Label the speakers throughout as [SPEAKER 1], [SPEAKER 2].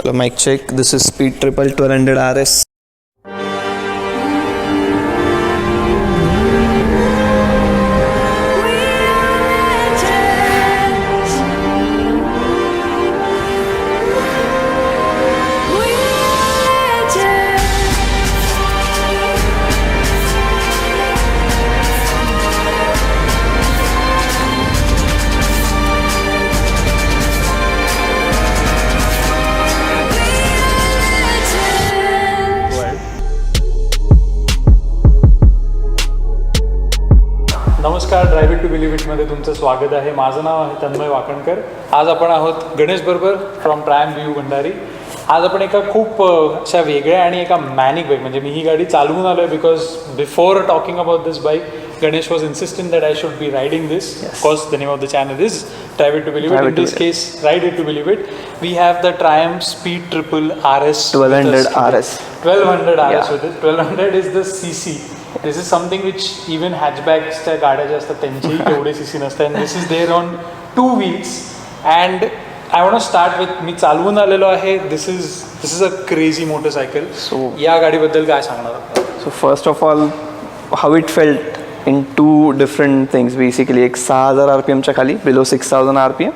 [SPEAKER 1] Hello, mic check. This is Speed Triple 1200 RS.
[SPEAKER 2] नमस्कार, drive it to believe इटमध्ये तुमचं स्वागत आहे. माझं नाव आहे तन्मय वाकणकर. आज आपण आहोत गणेश बरोबर फ्रॉम ट्रायम्फ व्ह्यू भंडारी. आज आपण एका खूप अशा वेगळ्या आणि एका मॅनिक बाईक, म्हणजे मी ही गाडी चालवून आलो आहे because before talking about this bike Ganesh was insistent that I should be riding this. Yes. Of course, the name of the channel is Drive It to Believe It. In this case, Ride It to Believe It. We have the Triumph Speed Triple RS.
[SPEAKER 1] 1200 RS.
[SPEAKER 2] 1200 RS with it. 1200 is the CC. This is something which even hatchbacks गाड्या ज्या असतात त्यांचेही तेवढे CC नसतात. And this is there on 2 wheels. And I want to start with मी चालवून आलेलो आहे. This is a crazy motorcycle. So या गाडीबद्दल काय सांगणार?
[SPEAKER 1] So first of all, how it felt in two different things basically. एक 6000 RPM च्या खाली, below 6000 RPM,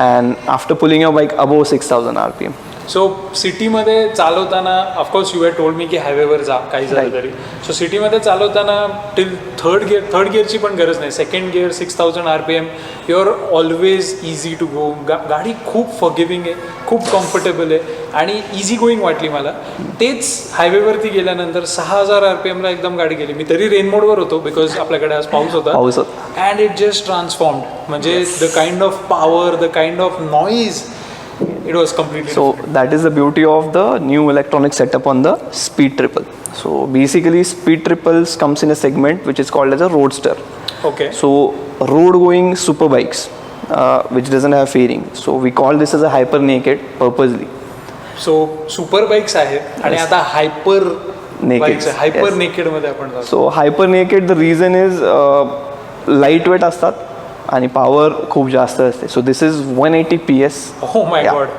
[SPEAKER 1] and after pulling your bike above 6000 RPM.
[SPEAKER 2] सो सिटीमध्ये चालवताना of course you had told me की हायवेवर जा काही झालं तरी. सो सिटीमध्ये चालवताना टिल थर्ड गिअरची पण गरज नाही. Second gear 6000 RPM you are always easy to go. गाडी खूप फॉरगिव्हिंग आहे, खूप कम्फर्टेबल आहे आणि इझी गोईंग वाटली मला. तेच हायवेवरती गेल्यानंतर 6000 RPMला एकदम गाडी गेली. मी तरी रेन मोडवर होतो बिकॉज आपल्याकडे आज पाऊस होता. And it just transformed. म्हणजे the kind of power, the kind of noise, it was completely
[SPEAKER 1] so
[SPEAKER 2] different.
[SPEAKER 1] That is the beauty of the new electronic setup on the Speed Triple. So basically Speed Triples comes in a segment which is called as a roadster.
[SPEAKER 2] Okay.
[SPEAKER 1] So road going super bikes which doesn't have fairing, so we call this as a hyper naked purposely.
[SPEAKER 2] So super bikes आहेत आणि आता hyper naked, hyper naked मध्ये आपण जातो.
[SPEAKER 1] So hyper naked, the reason is light weight असतात आणि power खूप जास्त असते. सो this is 180 PS.
[SPEAKER 2] Oh my god.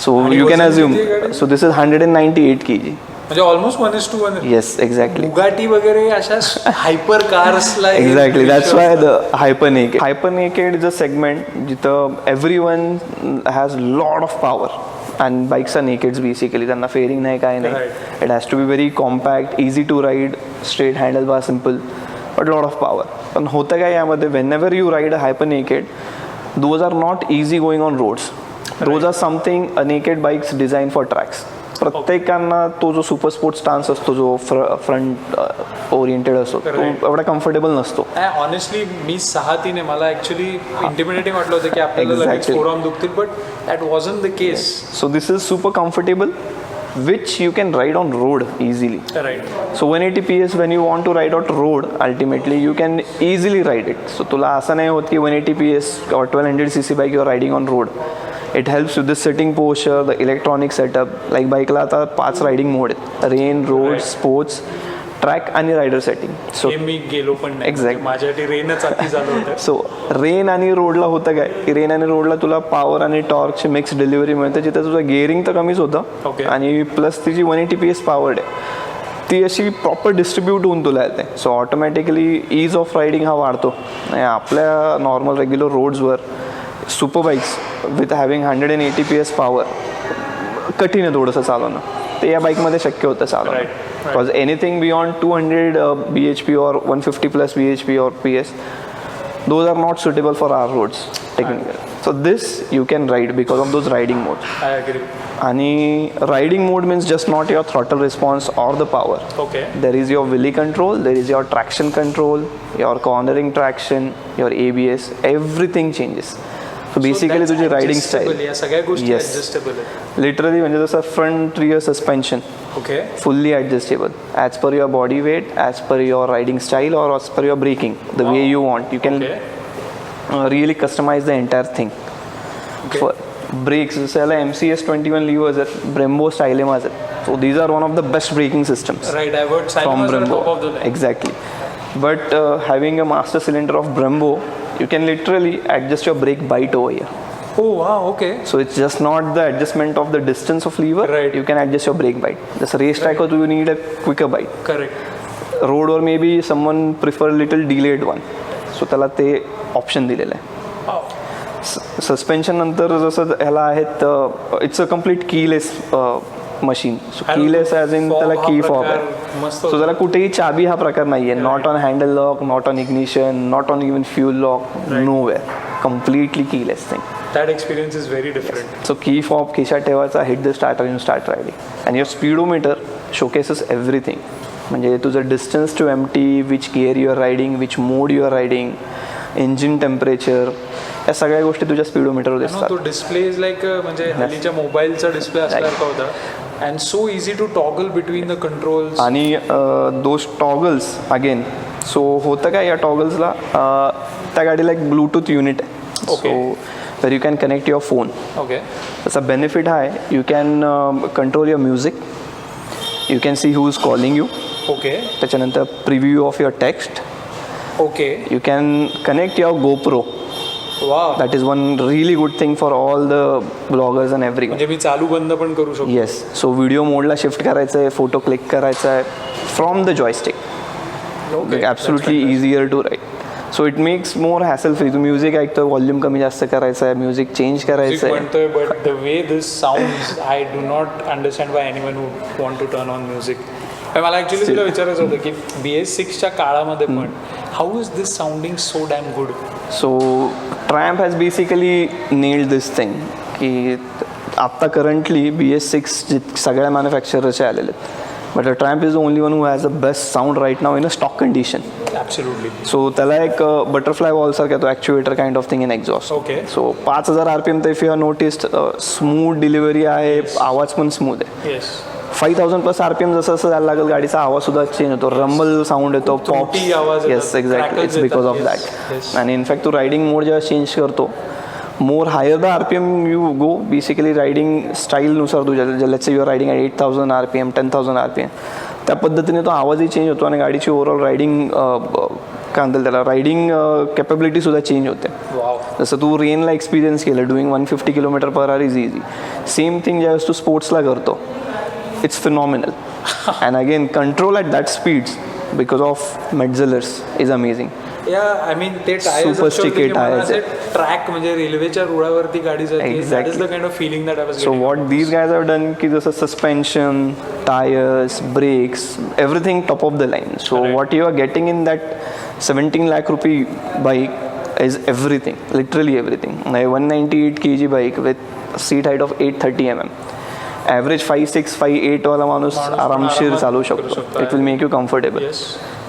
[SPEAKER 1] So you can assume, so this is 198 kg.
[SPEAKER 2] म्हणजे ऑलमोस्ट 1:1.
[SPEAKER 1] Yes, exactly.
[SPEAKER 2] बुगाटी वगैरे अशा हायपर कार्सला
[SPEAKER 1] exactly, that's why the hyper naked. Hyper naked is a segment जिथं everyone has lot of power and bikes are nakeds basically. त्यांना फेअरिंग नाही, काय नाही. It has to be very compact, easy to ride, straight handle bar, simple, but lot of power. पण होतं काय यामध्ये, whenever you ride a hyper naked, those are not easy going on roads. Those are something a naked bikes design for tracks. प्रत्येकांना तो जो super sports stance असतो, जो front oriented असतो, तो एवढा कम्फर्टेबल नसतो.
[SPEAKER 2] ऑनेस्टली मी 6'3" आहे. मला ॲक्च्युली इंटिमिडेटिंग वाटलं होतं की आपल्याला लगेच फोरआर्म दुखतील, but that wasn't the case.
[SPEAKER 1] So this is super comfortable which you can ride on road easily.
[SPEAKER 2] Right.
[SPEAKER 1] So 180 PS when you want to ride on road, ultimately you can easily ride it. So तुला असं नाही होत की 180 PS or 1200cc bike you are riding on road. It helps with the sitting posture, the electronic setup. Like बाईकला आता 5 riding mode आहेत: rain, road, sports, track आणि rider setting. सो
[SPEAKER 2] मी गेलो पण नाही. एक्झॅक्ट माझ्यासाठी रेनच अति झालं होतं.
[SPEAKER 1] सो रेन आणि रोडला होतं काय की रेन आणि रोडला तुला पॉवर आणि टॉर्कची मिक्स डिलिव्हरी मिळते, जिथं तुझं गिअरिंग तर कमीच होतं आणि प्लस तिची 180 PS पॉवर्ड आहे, ती अशी प्रॉपर डिस्ट्रीब्यूट होऊन तुला येते. So automatically ease of riding हा वाढतो. आणि आपल्या नॉर्मल रेग्युलर रोड्सवर super bikes with having 180 PS power कठीण आहे थोडंसं चालवणं. ते या बाईकमध्ये शक्य होतं चालवणं. Because anything beyond 200 bhp or 150 plus bhp or PS, those are not suitable for our roads technically. So this you can ride because of those riding modes.
[SPEAKER 2] I agree.
[SPEAKER 1] आणि riding mode means just not your throttle response or the power.
[SPEAKER 2] Okay.
[SPEAKER 1] There is your wheelie control, there is your traction control, your cornering traction, your ABS, everything changes. So basically तुझी riding style
[SPEAKER 2] या सगळ्या गोष्टी adjustable आहेत.
[SPEAKER 1] Literally म्हणजे जसं front rear suspension fully adjustable as per your body weight, as per your riding style, or as per your braking, the way you want. You can really customize the entire thing. For brakes, जसं याला MCS 21 levers आहेत, Brembo Stylemas आहेत. So these are one of the best braking systems.
[SPEAKER 2] Right, I've heard
[SPEAKER 1] from Brembo.
[SPEAKER 2] Top of the line.
[SPEAKER 1] Exactly. But having a master cylinder of Brembo, you can literally adjust your brake bite over here.
[SPEAKER 2] Oh wow, okay.
[SPEAKER 1] So it's just not the adjustment of the distance of lever.
[SPEAKER 2] Right.
[SPEAKER 1] You can adjust your brake bite. Just race track or you need a quicker bite.
[SPEAKER 2] Correct.
[SPEAKER 1] Road or maybe someone prefer little delayed one. So त्याला ते option दिलेलं आहे.
[SPEAKER 2] Wow.
[SPEAKER 1] Suspension नंतर जसं ह्याला आहेत it's a complete keyless machine. So keyless as in त्याला key fob आहे.
[SPEAKER 2] मस्त
[SPEAKER 1] सो त्याला कुठेही चाबी हा प्रकार नाही आहे. Not on handle lock, not on ignition, not on even fuel lock, nowhere. Completely keyless thing.
[SPEAKER 2] That experience is very different.
[SPEAKER 1] So key fob खिशात ठेवायचा, hit the starter in start riding. And your speedometer showcases everything. म्हणजे तुझं distance to empty, which gear you are riding, which mode you are riding, engine temperature, या सगळ्या गोष्टी तुझ्या स्पीडोमीटरवर दिसतात.
[SPEAKER 2] तो डिस्प्ले इज लाईक म्हणजे हल्लीच्या मोबाईलचा डिस्प्ले असल्यासारखा होता. And so easy to toggle between the controls.
[SPEAKER 1] आणि दोज टॉगल्स अगेन, सो होतं काय या टॉगल्सला, त्या गाडीला एक ब्लूटूथ युनिट आहे.
[SPEAKER 2] Okay.
[SPEAKER 1] सो तर you can connect your phone.
[SPEAKER 2] Okay.
[SPEAKER 1] त्याचा बेनिफिट हा आहे, you can control your music, you can see who is calling you.
[SPEAKER 2] Okay.
[SPEAKER 1] त्याच्यानंतर preview of your text.
[SPEAKER 2] Okay.
[SPEAKER 1] You can connect your GoPro.
[SPEAKER 2] Wow.
[SPEAKER 1] That is one really good thing for all the bloggers and every.
[SPEAKER 2] म्हणजे मी चालू बंद पण करू शकतो.
[SPEAKER 1] Yes. So video मोडला shift करायचं आहे, फोटो क्लिक करायचा आहे from the joystick. Absolutely easier to ride. So it makes more hassle free. तू म्युझिक ऐकतोय, व्हॉल्यूम कमी जास्त करायचं आहे, म्युझिक चेंज करायचं आहे.
[SPEAKER 2] म्हणतोय but the way this sounds I do not understand why anyone would want to turn on music. मला ॲक्च्युली तुला विचारायचं होतं की BS6च्या काळामध्ये पण how is this sounding so damn good.
[SPEAKER 1] So Triumph has basically nailed this thing की आत्ता करंटली BS6 सगळ्या मॅन्युफॅक्चररचे आलेले आहेत. But Triumph is the only one who has the best sound right now in a stock condition.
[SPEAKER 2] Absolutely.
[SPEAKER 1] So त्याला एक butterfly valve सारखा तो actuator kind of thing in exhaust.
[SPEAKER 2] Okay.
[SPEAKER 1] So 5000 RPM तर if you are noticed smooth delivery आहे, आवाज पण smooth आहे.
[SPEAKER 2] Yes.
[SPEAKER 1] 5000+ RPM जसं जसं जायला लागेल गाडीचा आवाज सुद्धा चेंज होतो, रंबल साऊंड येतो, पॉप.
[SPEAKER 2] आवाज.
[SPEAKER 1] Yes exactly. It's because of that. आणि इनफॅक्ट तू रायडिंग मोड जेव्हा चेंज करतो, more higher the RPM you go, basically riding स्टाईलनुसार तुझ्या let's say you are riding at 8000 RPM 10,000 RPM, त्या पद्धतीने तो आवाजही चेंज होतो आणि गाडीची ओव्हरऑल रायडिंग काय म्हणतात त्याला, रायडिंग कॅपेबिलिटीसुद्धा चेंज होते. जसं तू रेनला एक्सपिरियन्स केलं, doing 150 km/h is easy. Same thing ज्यावेळेस तू स्पोर्ट्सला करतो, it's phenomenal. And again control at that speeds because of Metzelers is amazing.
[SPEAKER 2] या आय मीन ते
[SPEAKER 1] Super sticky tires.
[SPEAKER 2] ट्रॅक म्हणजे रेल्वेच्या रुळावरती गाडी जाते. That is the kind of feeling that I was
[SPEAKER 1] so what these guys have done की जसं suspension, tyres, brakes, everything top of the line. So what you are getting in that 17 lakh rupee bike is everything, literally everything. 198 kg bike with seat height of 830 mm. Average 5'6", 5'8" वाला माणूस आरामशीर चालू शकतो. It will make you comfortable.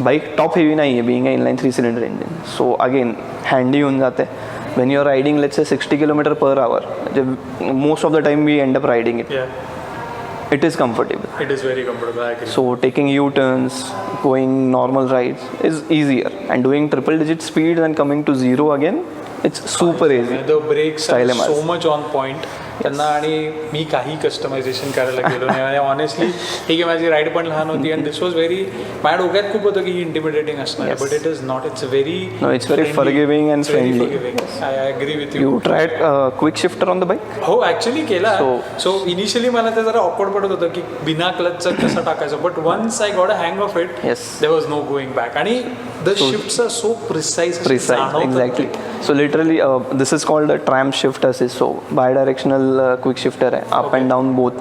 [SPEAKER 1] Bike top heavy नाही आहे, being a inline 3 cylinder engine. So again handy होऊन जाते. When you are riding let's say 60 km/h, म्हणजे most of the time we end up riding it. It is comfortable.
[SPEAKER 2] It is very comfortable, I agree.
[SPEAKER 1] So taking U-turns, going normal rides is easier, and doing triple digit speeds and coming to zero again, it's super easy.
[SPEAKER 2] The brakes are
[SPEAKER 1] Style
[SPEAKER 2] so much on point. त्यांना आणि मी काही customisation करायला गेलो नाही. आणि honestly ठीक आहे, माझी राईड पण लहान होती अँड दिस वॉज व्हेरी, माझ्या डोक्यात खूप होतं की ही इंटिमिडेटिंग असणार आहे, but it is not. It's very,
[SPEAKER 1] No, it's very forgiving and friendly.
[SPEAKER 2] I agree with you.
[SPEAKER 1] You tried quick shifter on the bike?
[SPEAKER 2] हो ॲक्च्युली केला.
[SPEAKER 1] So-
[SPEAKER 2] सो इनिशियली मला ते जरा ऑकवर्ड पडत होतं की बिना क्लचचं कसं टाकायचं, but once I got a hang of it,
[SPEAKER 1] Yes.
[SPEAKER 2] There was no going back. आणि the shifts are so precise.
[SPEAKER 1] Precise, exactly. So literally, this is called a tram shift assist. So bi-directional quick shifter आहे, up and down both.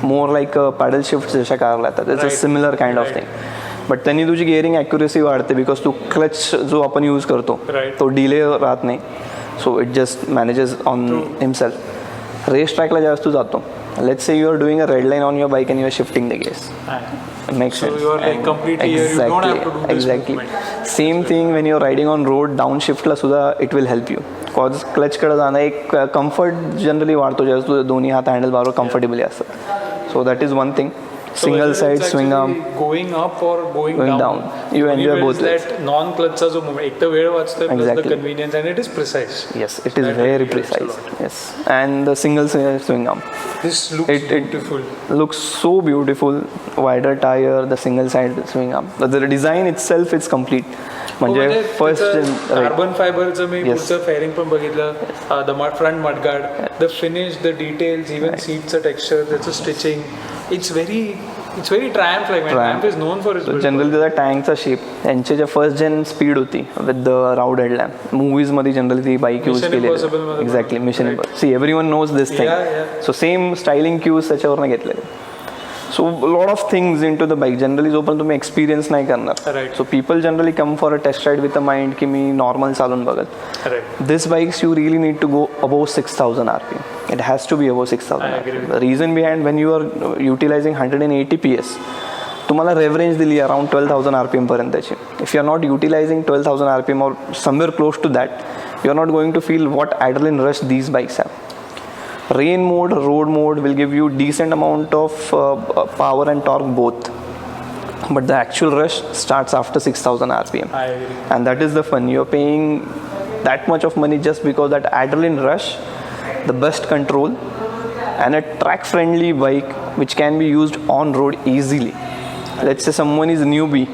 [SPEAKER 1] More like paddle shift जशा कारला येतात. It's a
[SPEAKER 2] Right.
[SPEAKER 1] similar kind of
[SPEAKER 2] Right.
[SPEAKER 1] thing. But त्यांनी तुझी gearing accuracy वाढते because तू clutch जो आपण use करतो
[SPEAKER 2] Right.
[SPEAKER 1] तो डिले राहत नाही. So it just manages on himself. Race ट्रॅकला ज्यावेळेस तू जातो, let's say you are doing a red line on your bike and you are shifting the gears. Makes
[SPEAKER 2] So
[SPEAKER 1] sense.
[SPEAKER 2] you are like completely here, you don't have to do this
[SPEAKER 1] Exactly.
[SPEAKER 2] movement.
[SPEAKER 1] Same thing when you're riding on road, downshiftला सुद्धा it will help you. Cause क्लचकडे जाणं एक comfort generally वाढतो ज्यावेळेस तुझे दोन्ही हात handle बारवर comfortably असतात. So that is one thing. Single side swing arm,
[SPEAKER 2] going up or going
[SPEAKER 1] Going
[SPEAKER 2] down,
[SPEAKER 1] down. You enjoy both ways.
[SPEAKER 2] That non क्लचचा जो मुवमेंट, एक तर वेळ वाचतोय, plus the
[SPEAKER 1] Exactly.
[SPEAKER 2] Convenience and it is precise.
[SPEAKER 1] yes, it is
[SPEAKER 2] That
[SPEAKER 1] very
[SPEAKER 2] really helps a
[SPEAKER 1] precise.
[SPEAKER 2] lot.
[SPEAKER 1] Yes, and the single swing arm
[SPEAKER 2] This looks
[SPEAKER 1] It-
[SPEAKER 2] beautiful.
[SPEAKER 1] looks so beautiful. Wider tire, the single side swing arm. The design itself is complete. म्हणजे first
[SPEAKER 2] carbon फायबरचं मी पुढचं fairing पण बघितलं, the front mudguard, the finish, the details, even सीटचं texture, त्याचं stitching, it's very Triumph like. Triumph is known for its.
[SPEAKER 1] Generally त्याचा टँकचा शेप यांची जे फर्स्ट जेन स्पीड होती विथ द राऊड हेडलॅम्प, मूवीजमध्ये जनरली ती बाईक यूज केली. Exactly, mission impossible. See everyone knows this thing. So same styling cues त्याच्यावरनं घेतलेले. So lot of things into the bike. Generally जोपर्यंत तुम्ही experience नाही करणार, so people generally come for a test ride with a mind की मी normal चालून बघत. This bikes you really need to go above 6000 RPM. It has to be above 6000. The reason behind, when you are utilizing 180 PS, तुम्हाला rev range दिली around 12,000 RPM पर्यंतची. If you are not utilizing 12,000 RPM or somewhere close to that, you are not going to feel what adrenaline rush these bikes have. Rain mode, road mode will give you decent amount of power and torque both, but the actual rush starts after 6,000 RPM.
[SPEAKER 2] I agree.
[SPEAKER 1] And that is the fun. You are paying that much of money just because that adrenaline rush, the best control, and a track friendly bike which can be used on road easily. Let's say someone is newbie,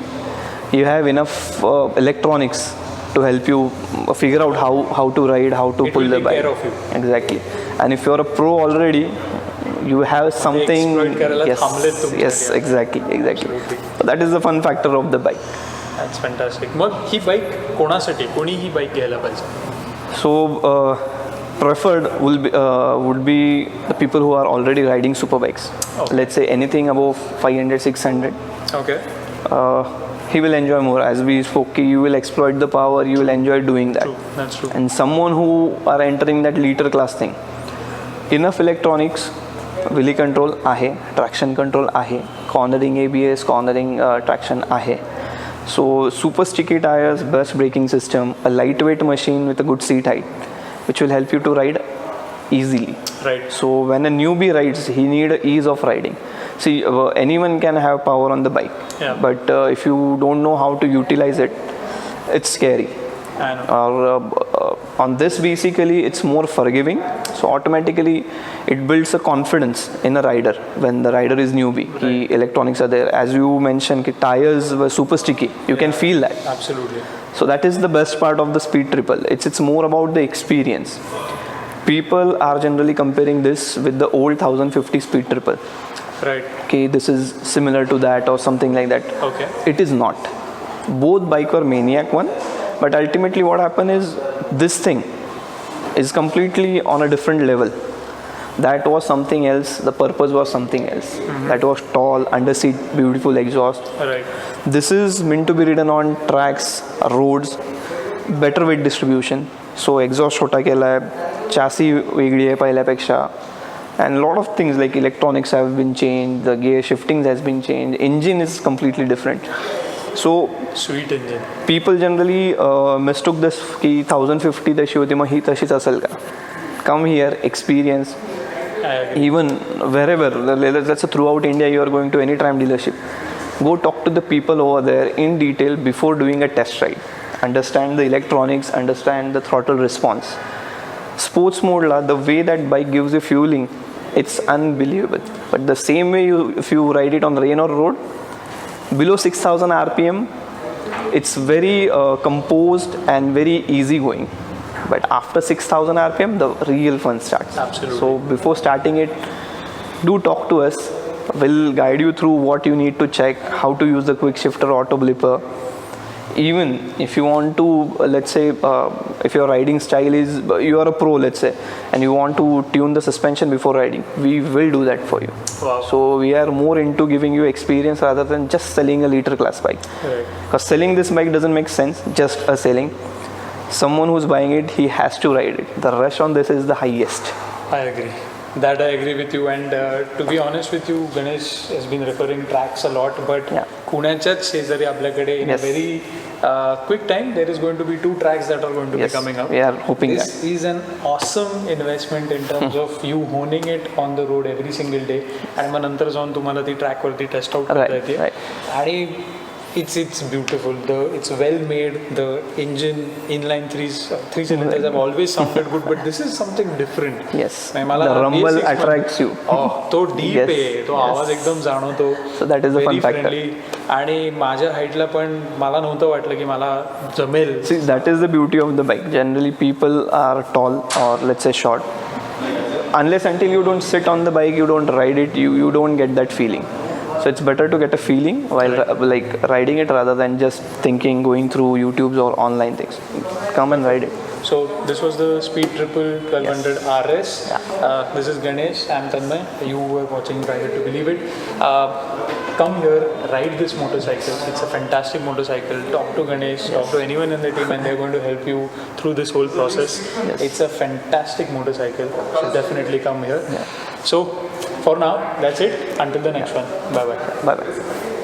[SPEAKER 1] you have enough electronics to help you figure out how to ride, how to pull the bike.
[SPEAKER 2] Care of you.
[SPEAKER 1] Exactly. And if you're a pro already, you have something. Yes, exactly. So that is the fun factor of the bike.
[SPEAKER 2] That's fantastic. Mug he bike कोणासाठी, कोणी ही bike घ्यायला पाहिजे?
[SPEAKER 1] So preferred would be the people who are already riding super bikes.
[SPEAKER 2] Okay.
[SPEAKER 1] Let's say anything above 500, 600.
[SPEAKER 2] Okay.
[SPEAKER 1] He will enjoy more. As we spoke, you will exploit the power, you will enjoy doing that.
[SPEAKER 2] True. That's true.
[SPEAKER 1] And someone who are entering that liter class thing, enough electronics, wheelie control आहे, traction control आहे, cornering ABS, cornering traction आहे. So super sticky tires, best braking system, a lightweight machine with a good seat height, which will help you to ride easily.
[SPEAKER 2] Right.
[SPEAKER 1] So when a newbie rides, he need ease of riding. See, anyone can have power on the bike, but if you don't know how to utilize it, it's scary.
[SPEAKER 2] I know.
[SPEAKER 1] Or on this basically, it's more forgiving. So automatically, it builds a confidence in a rider when the rider is newbie. Right. Electronics are there, as you mentioned. Tires were super sticky. You can feel that.
[SPEAKER 2] Absolutely.
[SPEAKER 1] So that is the best part of the Speed Triple. It's more about the experience. People are generally comparing this with the old 1050 Speed Triple.
[SPEAKER 2] Right.
[SPEAKER 1] Okay, this is similar to that or something like that.
[SPEAKER 2] Okay.
[SPEAKER 1] It is not. Both bike were Maniac one, but ultimately what happened is this thing is completely on a different level. That was something else. The purpose was something else. That was tall, underseat, beautiful exhaust.
[SPEAKER 2] Right.
[SPEAKER 1] This is meant to be ridden on tracks, roads, better weight distribution. So exhaust छोटा केला है, chassis वेगळी आहे पहिल्यापेक्षा. And a lot of things like electronics have been changed, the gear shiftings has been changed, engine is completely different. So
[SPEAKER 2] Sweet engine.
[SPEAKER 1] people generally mistook this की 1050 तशी होती, मग ही तशीच असेल का? Come here, experience.
[SPEAKER 2] I agree.
[SPEAKER 1] Even wherever, let's say throughout India, you are going to any Triumph dealership. Go talk to the people over there in detail before doing a test ride. Understand the electronics, understand the throttle response. Sports mode, the way that bike gives you fueling, it's unbelievable. But the same way if you ride it on rain or road, below 6,000 RPM, it's very composed and very easy going. But after 6,000 RPM, the real fun starts.
[SPEAKER 2] Absolutely.
[SPEAKER 1] So before starting it, do talk to us. We'll guide you through what you need to check, how to use the quick shifter, auto blipper. Even if you want to, let's say, if your riding style is, you are a pro, let's say, and you want to tune the suspension before riding, we will do that for you.
[SPEAKER 2] Wow.
[SPEAKER 1] So we are more into giving you experience rather than just selling a liter class bike.
[SPEAKER 2] Right.
[SPEAKER 1] Because selling this bike doesn't make sense, just a selling. Someone who's buying it, he has to ride it. The rush on this is the highest.
[SPEAKER 2] I agree. That I agree with you. And to be honest with you, Ganesh has been referring tracks a lot, but पुण्याच्याच शेजारी आपल्याकडे in a very quick time there is going to be 2 tracks that are going to be coming up.
[SPEAKER 1] We are hoping
[SPEAKER 2] this is an awesome investment in terms of you honing it on the road every single day, आणि मग नंतर जाऊन तुम्हाला ती track वरती test out करता येते. आणि It's beautiful. It's well made. The engine inline three cylinders have always sounded good, but this is something different.
[SPEAKER 1] Yes,
[SPEAKER 2] नाही, मला
[SPEAKER 1] the rumble
[SPEAKER 2] V6
[SPEAKER 1] attracts you.
[SPEAKER 2] तो डीप
[SPEAKER 1] Yes,
[SPEAKER 2] आहे, तो आवाज एकदम जाणवतो.
[SPEAKER 1] So that is the
[SPEAKER 2] Very
[SPEAKER 1] fun factor.
[SPEAKER 2] friendly. आणि माझ्या हाईटला पण मला नव्हतं वाटलं की मला जमेल.
[SPEAKER 1] See, that is the beauty of the bike. Generally, people are tall or let's say short. Unless until you don't sit on the bike, you don't ride it, you don't get that feeling. So it's better to get a feeling while like riding it rather than just thinking, going through YouTubes or online things. Come and ride it.
[SPEAKER 2] So this was the Speed Triple 1200 RS. This is Ganesh. I'm Tanmay. You were watching Ride It to Believe It. Come here, ride this motorcycle. It's a fantastic motorcycle. Talk to Ganesh, talk to anyone in the team, and they're going to help you through this whole process.
[SPEAKER 1] Yes.
[SPEAKER 2] It's a fantastic motorcycle. So definitely come here. So for now, that's it. Until the next one. Bye bye.
[SPEAKER 1] Bye bye.